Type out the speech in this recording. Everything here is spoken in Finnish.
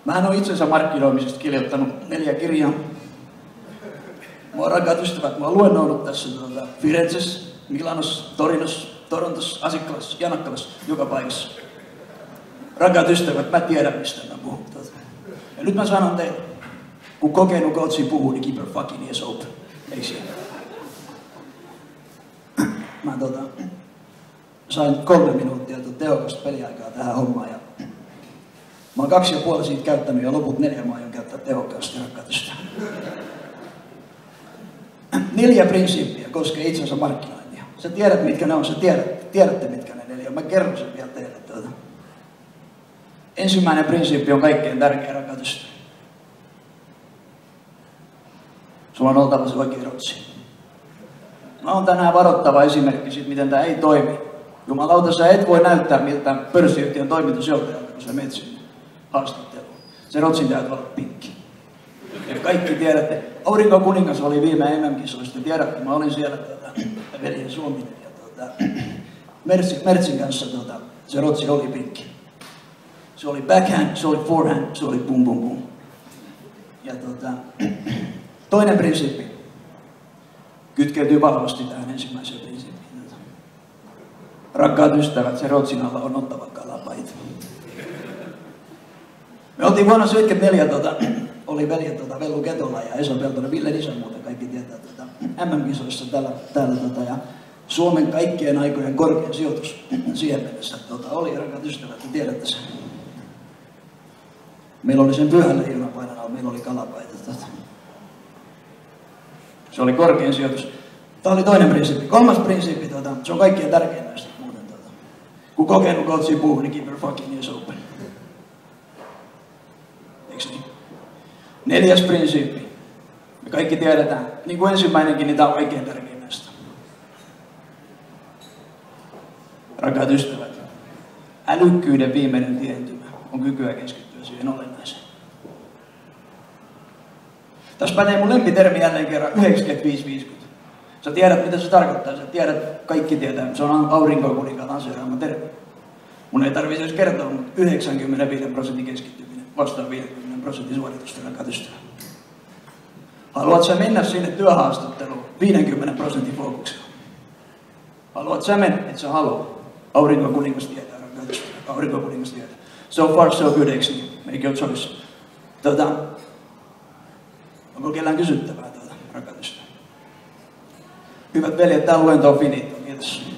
Mähän olen itsensä markkinoimisesta kirjoittanut 4 kirjaa. Mua rakkaat ystävät, mä oon luennoinut tässä Firenzessä, Milanossa, Torinossa, Torontossa, Asikkalassa, Janakkalassa, joka paikassa. Rakkaat ystävät, mä tiedän mistä mä puhun. Ja nyt mä sanon teille, kun kokenut coachi puhuu, niin keep your fucking ears open. Ei siellä. Mä sain 3 minuuttia tehokasta peliaikaa tähän hommaan. Ja mä oon 2,5 siitä käyttänyt ja loput 4 mä aion käyttää tehokkaasti, rakkaat ystävät. 4 prinsiippiä koskee itsensä markkinointia. Sä tiedät mitkä ne on, sä tiedätte mitkä ne 4 on. Mä kerron sen vielä teille. Ensimmäinen prinsiippi on kaikkein tärkein, rakkaat ystävät. Sulla on oltava se oikea rotsi. Mä oon tänään varoittava esimerkki siitä, miten tää ei toimi. Jumalauta, sä et voi näyttää miltä pörssiyhtiön toimitusjohtajalta, kun sä menet sinne haastatteluun. Se rotsin täytyy olla pinkki. Ja kaikki tiedätte, Aurinkokuningas oli viime MM-kisoista, tiedätte, mä olin siellä veljen Suominen ja Mertsin kanssa se rotsi oli pinkki. Se oli backhand, se oli forehand, se oli bum bum bum. Ja toinen prinsiippi kytkeytyy vahvasti tähän ensimmäiseen prinsiippiin. Rakkaat ystävät, se rotsin alla on ottava kalapaita. Me oltiin vuonna 1974, oli veljet Vellu Ketola ja Esa Peltonen, Ville Nisan muuten kaikki tietää MM-kisoissa täällä ja Suomen kaikkien aikojen korkein sijoitus siihen mennessä oli, rakkaat ystävät, te tiedätte sen. Meillä oli sen pyhän leijonan painalla, meillä oli kalapaita. Se oli korkein sijoitus. Tämä oli toinen prinsiippi. 3. prinsiippi, se on kaikkien tärkein näistä muuten. Kun kokenut coachi puhuu, niin keep your fucking ears open. Eiks niin? 4. prinsiippi. Me kaikki tiedetään, niin kuin ensimmäinenkin, niin tämä on kaikkein tärkein näistä. Rakkaat ystävät, älykkyyden viimeinen tientymä on kykyä keskittyä siihen olennaiseen. Tässä pätee mun lempitermi jälleen kerran 95-50. Sä tiedät mitä se tarkoittaa, sä tiedät, kaikki tietää, se on Aurinkokuninkaan lanseeraama termi. Mun ei tarvitse edes kertoa, mutta 95% keskittyminen vastaan 50% suoritusta, rakkaat ystävät. Haluat sä mennä sinne työhaastatteluun 50% fokuksella? Haluat sä mennä, et sä halua? Aurinkokuningas tietää, rakkaat ystävät. Aurinkokuningas tietää. So far so good, eikö niin? Make your choice. Onko kellään kysyttävää rakkaat ystävät? Hyvät veljet, tää luento on finito. Kiitos.